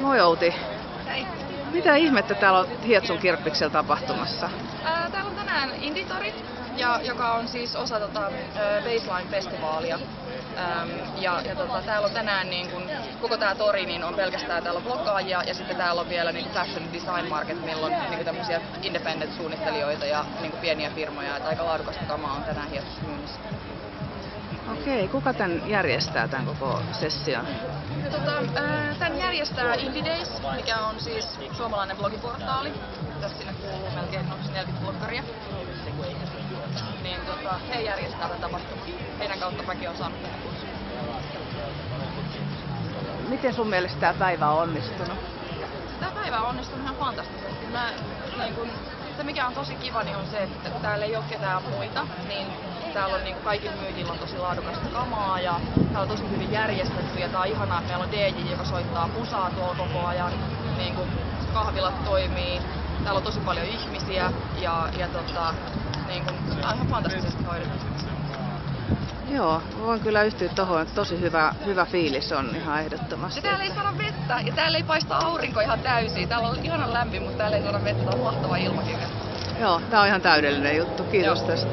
Moi Outi. Hei. Mitä ihmettä täällä on Hietsun kirppiksellä tapahtumassa? Täällä on tänään Inditori, joka on siis osa Baseline-festivaalia. Täällä on tänään niin kun, koko tää tori niin on pelkästään täällä on bloggaajia ja sitten täällä on vielä niin Fashion Design Market, milloin niin tämmöisiä independent-suunnittelijoita ja niin pieniä firmoja. Että aika laadukasta kamaa on tänään Hietsussa myynnissä. Okei, kuka tän järjestää tän koko session? Tän järjestää Indie Days, mikä on siis suomalainen blogiportaali. Tässä sinne kuuluu melkein 40 bloggaria. Niin he järjestää tämän tapahtuman. Heidän kautta mäkin on saanut tehdä kutsun. Miten sun mielestä tää päivä on onnistunut? Tää päivä on onnistunut ihan fantastisesti. Se mikä on tosi kiva niin on se, että täällä ei ole ketään muita, niin täällä on kaikilla myyjillä on tosi laadukasta kamaa ja täällä on tosi hyvin järjestetty ja tää on ihanaa, että meillä on DJ, joka soittaa musaa tuolla koko ajan. Kahvilat toimii, täällä on tosi paljon ihmisiä ja tää on ihan fantastisesti hoidettu. Joo, voin kyllä yhtyä tohon, että tosi hyvä fiilis on ihan ehdottomasti. Ja täällä ei saada vettä ja täällä ei paista aurinko ihan täysin. Täällä on ihanan lämmin, mutta täällä ei saada vettä. Tää on mahtava ilmakin. Joo, tää on ihan täydellinen juttu. Kiitos tästä.